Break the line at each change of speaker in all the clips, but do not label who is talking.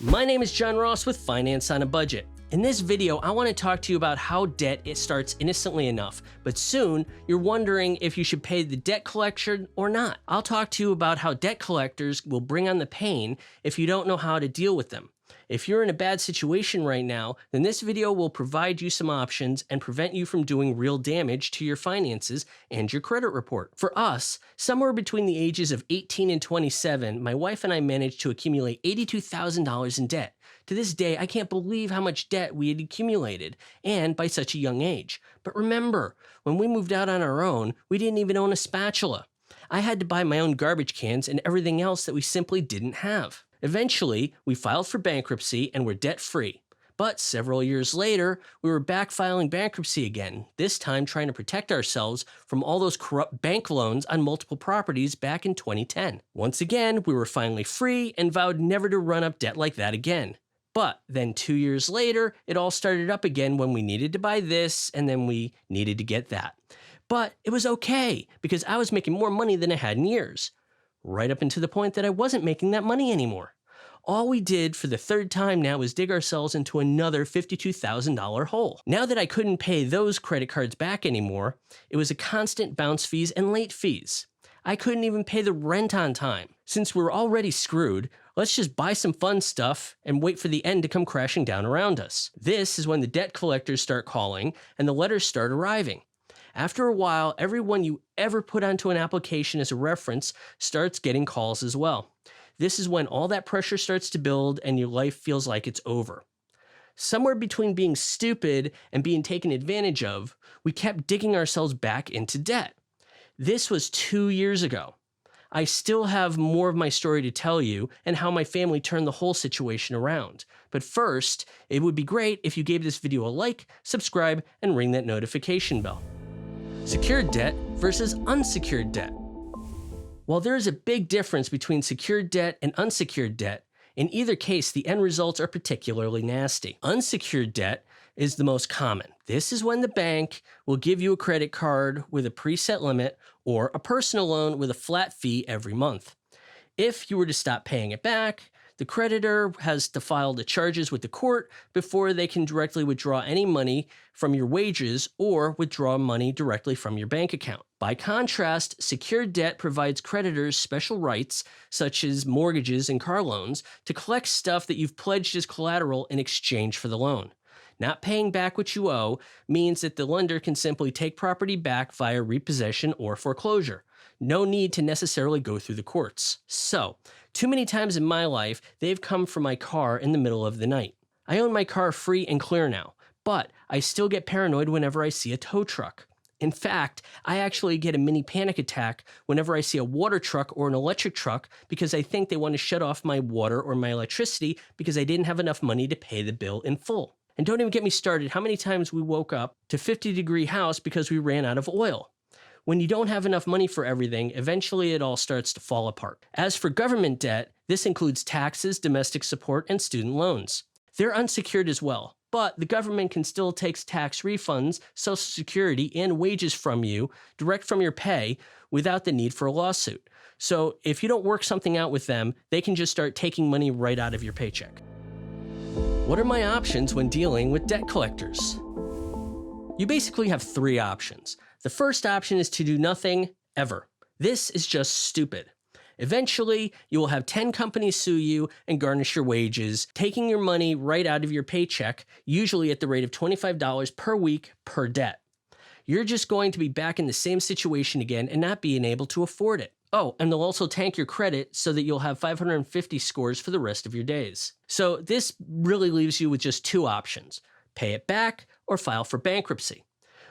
My name is John Ross with Finance on a Budget. In this video, I want to talk to you about how debt starts innocently enough, but soon you're wondering if you should pay the debt collector or not. I'll talk to you about how debt collectors will bring on the pain if you don't know how to deal with them. If you're in a bad situation right now, then this video will provide you some options and prevent you from doing real damage to your finances and your credit report. For us, somewhere between the ages of 18 and 27, my wife and I managed to accumulate $82,000 in debt. To this day, I can't believe how much debt we had accumulated, and by such a young age. But remember, when we moved out on our own, we didn't even own a spatula. I had to buy my own garbage cans and everything else that we simply didn't have. Eventually, we filed for bankruptcy and were debt-free. But several years later, we were back filing bankruptcy again, this time trying to protect ourselves from all those corrupt bank loans on multiple properties back in 2010. Once again, we were finally free and vowed never to run up debt like that again. But then 2 years later, it all started up again when we needed to buy this and then we needed to get that. But it was okay because I was making more money than I had in years. Right up until the point that I wasn't making that money anymore. All we did for the third time now was dig ourselves into another $52,000 hole. Now that I couldn't pay those credit cards back anymore, it was a constant bounce fees and late fees. I couldn't even pay the rent on time. Since we're already screwed, let's just buy some fun stuff and wait for the end to come crashing down around us. This is when the debt collectors start calling and the letters start arriving. After a while, everyone you ever put onto an application as a reference starts getting calls as well. This is when all that pressure starts to build and your life feels like it's over. Somewhere between being stupid and being taken advantage of, we kept digging ourselves back into debt. This was 2 years ago. I still have more of my story to tell you and how my family turned the whole situation around. But first, it would be great if you gave this video a like, subscribe, and ring that notification bell. Secured debt versus unsecured debt. While there is a big difference between secured debt and unsecured debt, in either case, the end results are particularly nasty. Unsecured debt is the most common. This is when the bank will give you a credit card with a preset limit or a personal loan with a flat fee every month. If you were to stop paying it back, the creditor has to file the charges with the court before they can directly withdraw any money from your wages or withdraw money directly from your bank account. By contrast, secured debt provides creditors special rights, such as mortgages and car loans, to collect stuff that you've pledged as collateral in exchange for the loan. Not paying back what you owe means that the lender can simply take property back via repossession or foreclosure. No need to necessarily go through the courts. So, too many times in my life, they've come for my car in the middle of the night. I own my car free and clear now, but I still get paranoid whenever I see a tow truck. In fact, I actually get a mini panic attack whenever I see a water truck or an electric truck because I think they want to shut off my water or my electricity because I didn't have enough money to pay the bill in full. And don't even get me started how many times we woke up to 50-degree house because we ran out of oil. When you don't have enough money for everything, eventually it all starts to fall apart. As for government debt, this includes taxes, domestic support, and student loans. They're unsecured as well, but the government can still take tax refunds, Social Security, and wages from you, direct from your pay, without the need for a lawsuit. So if you don't work something out with them, they can just start taking money right out of your paycheck. What are my options when dealing with debt collectors? You basically have three options. The first option is to do nothing ever. This is just stupid. Eventually, you will have 10 companies sue you and garnish your wages, taking your money right out of your paycheck, usually at the rate of $25 per week per debt. You're just going to be back in the same situation again and not being able to afford it. Oh, and they'll also tank your credit so that you'll have 550 scores for the rest of your days. So this really leaves you with just two options: pay it back or file for bankruptcy.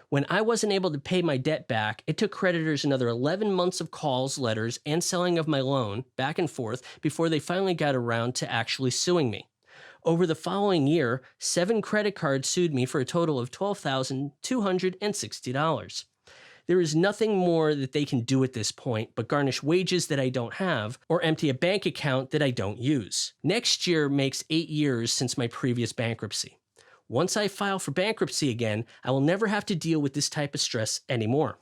When I wasn't able to pay my debt back, it took creditors another 11 months of calls, letters, and selling of my loan back and forth before they finally got around to actually suing me. Over the following year, 7 credit cards sued me for a total of $12,260. There is nothing more that they can do at this point but garnish wages that I don't have or empty a bank account that I don't use. Next year makes 8 years since my previous bankruptcy. Once I file for bankruptcy again, I will never have to deal with this type of stress anymore.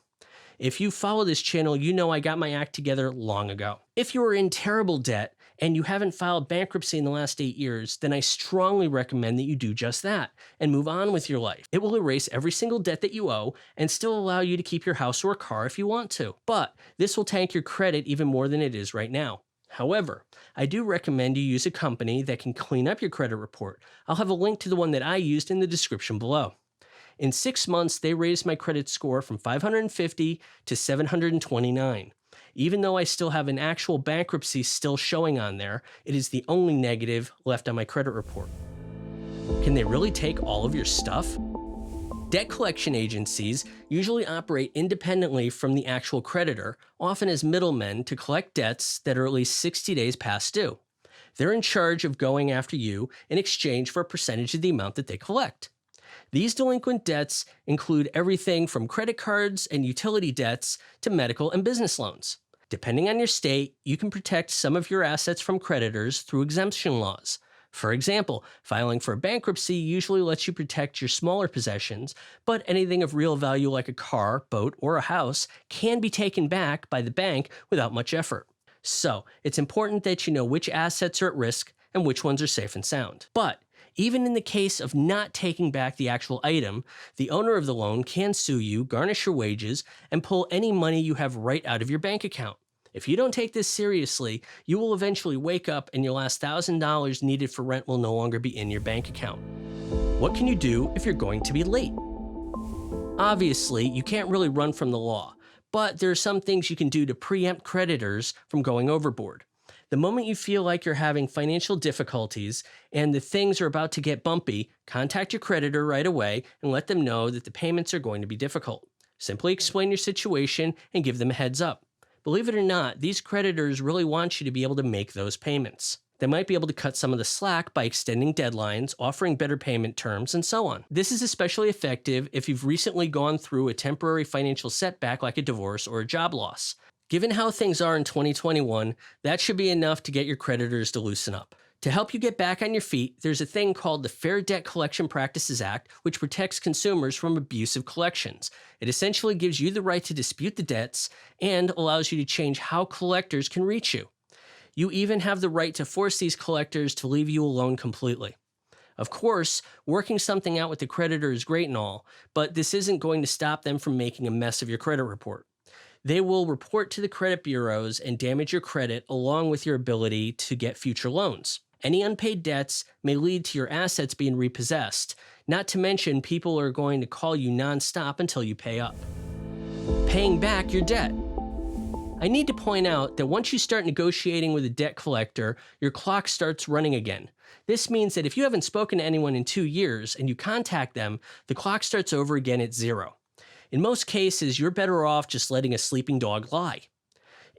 If you follow this channel, you know I got my act together long ago. If you are in terrible debt and you haven't filed bankruptcy in the last 8 years, then I strongly recommend that you do just that and move on with your life. It will erase every single debt that you owe and still allow you to keep your house or car if you want to. But this will tank your credit even more than it is right now. However, I do recommend you use a company that can clean up your credit report. I'll have a link to the one that I used in the description below. In 6 months, they raised my credit score from 550 to 729. Even though I still have an actual bankruptcy still showing on there, it is the only negative left on my credit report. Can they really take all of your stuff? Debt collection agencies usually operate independently from the actual creditor, often as middlemen to collect debts that are at least 60 days past due. They're in charge of going after you in exchange for a percentage of the amount that they collect. These delinquent debts include everything from credit cards and utility debts to medical and business loans. Depending on your state, you can protect some of your assets from creditors through exemption laws. For example, filing for bankruptcy usually lets you protect your smaller possessions, but anything of real value like a car, boat, or a house can be taken back by the bank without much effort. So, it's important that you know which assets are at risk and which ones are safe and sound. But even in the case of not taking back the actual item, the owner of the loan can sue you, garnish your wages, and pull any money you have right out of your bank account. If you don't take this seriously, you will eventually wake up and your last $1,000 needed for rent will no longer be in your bank account. What can you do if you're going to be late? Obviously, you can't really run from the law, but there are some things you can do to preempt creditors from going overboard. The moment you feel like you're having financial difficulties and the things are about to get bumpy, contact your creditor right away and let them know that the payments are going to be difficult. Simply explain your situation and give them a heads up. Believe it or not, these creditors really want you to be able to make those payments. They might be able to cut some of the slack by extending deadlines, offering better payment terms, and so on. This is especially effective if you've recently gone through a temporary financial setback like a divorce or a job loss. Given how things are in 2021, that should be enough to get your creditors to loosen up. To help you get back on your feet, there's a thing called the Fair Debt Collection Practices Act, which protects consumers from abusive collections. It essentially gives you the right to dispute the debts and allows you to change how collectors can reach you. You even have the right to force these collectors to leave you alone completely. Of course, working something out with the creditor is great and all, but this isn't going to stop them from making a mess of your credit report. They will report to the credit bureaus and damage your credit along with your ability to get future loans. Any unpaid debts may lead to your assets being repossessed, not to mention people are going to call you nonstop until you pay up. Paying back your debt. I need to point out that once you start negotiating with a debt collector, your clock starts running again. This means that if you haven't spoken to anyone in 2 years and you contact them, the clock starts over again at 0. In most cases, you're better off just letting a sleeping dog lie.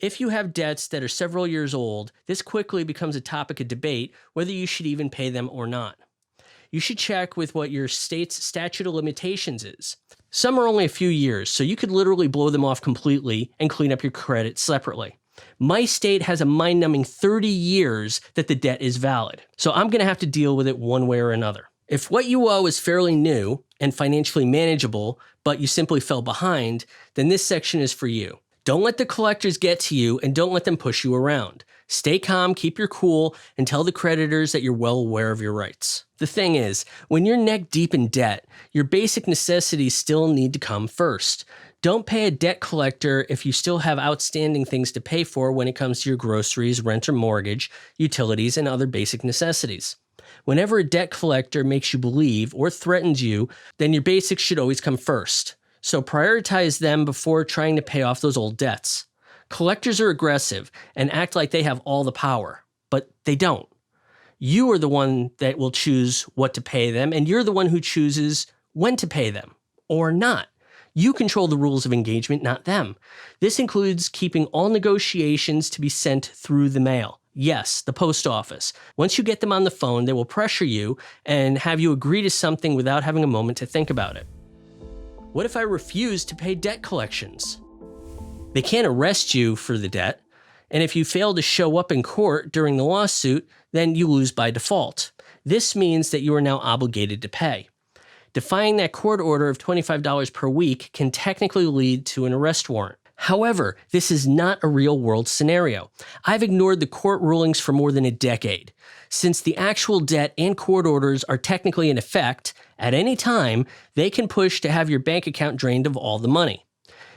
If you have debts that are several years old, this quickly becomes a topic of debate whether you should even pay them or not. You should check with what your state's statute of limitations is. Some are only a few years, so you could literally blow them off completely and clean up your credit separately. My state has a mind-numbing 30 years that the debt is valid, so I'm going to have to deal with it one way or another. If what you owe is fairly new and financially manageable, but you simply fell behind, then this section is for you. Don't let the collectors get to you and don't let them push you around. Stay calm, keep your cool, and tell the creditors that you're well aware of your rights. The thing is, when you're neck deep in debt, your basic necessities still need to come first. Don't pay a debt collector if you still have outstanding things to pay for when it comes to your groceries, rent or mortgage, utilities, and other basic necessities. Whenever a debt collector makes you believe or threatens you, then your basics should always come first. So prioritize them before trying to pay off those old debts. Collectors are aggressive and act like they have all the power, but they don't. You are the one that will choose what to pay them, and you're the one who chooses when to pay them, or not. You control the rules of engagement, not them. This includes keeping all negotiations to be sent through the mail. Yes, the post office. Once you get them on the phone, they will pressure you and have you agree to something without having a moment to think about it. What if I refuse to pay debt collections? They can't arrest you for the debt, and if you fail to show up in court during the lawsuit, then you lose by default. This means that you are now obligated to pay. Defying that court order of $25 per week can technically lead to an arrest warrant. However, this is not a real-world scenario. I've ignored the court rulings for more than a decade. Since the actual debt and court orders are technically in effect, at any time, they can push to have your bank account drained of all the money.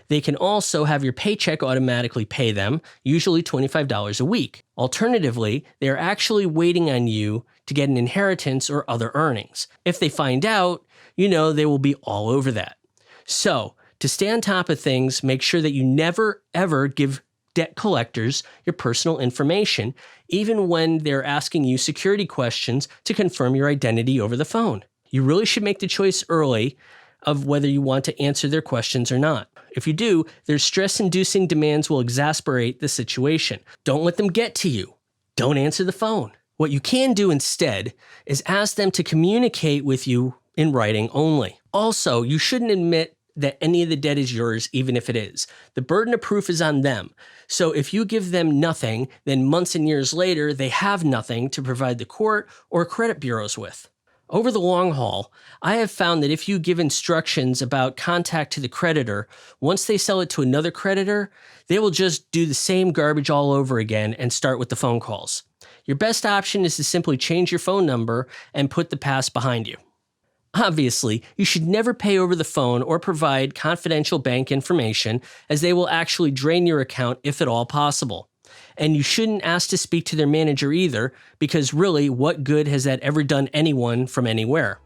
They can also have your paycheck automatically pay them, usually $25 a week. Alternatively, they are actually waiting on you to get an inheritance or other earnings. If they find out, you know they will be all over that. So, to stay on top of things, make sure that you never, ever give debt collectors your personal information, even when they're asking you security questions to confirm your identity over the phone. You really should make the choice early of whether you want to answer their questions or not. If you do, their stress-inducing demands will exasperate the situation. Don't let them get to you. Don't answer the phone. What you can do instead is ask them to communicate with you in writing only. Also, you shouldn't admit that any of the debt is yours, even if it is. The burden of proof is on them. So if you give them nothing, then months and years later, they have nothing to provide the court or credit bureaus with. Over the long haul, I have found that if you give instructions about contact to the creditor, once they sell it to another creditor, they will just do the same garbage all over again and start with the phone calls. Your best option is to simply change your phone number and put the past behind you. Obviously, you should never pay over the phone or provide confidential bank information, as they will actually drain your account if at all possible. And you shouldn't ask to speak to their manager either, because really, what good has that ever done anyone from anywhere?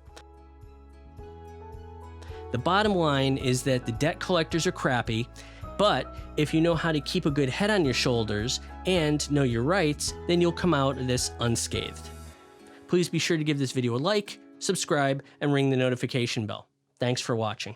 The bottom line is that the debt collectors are crappy, but if you know how to keep a good head on your shoulders and know your rights, then you'll come out of this unscathed. Please be sure to give this video a like, subscribe, and ring the notification bell. Thanks for watching.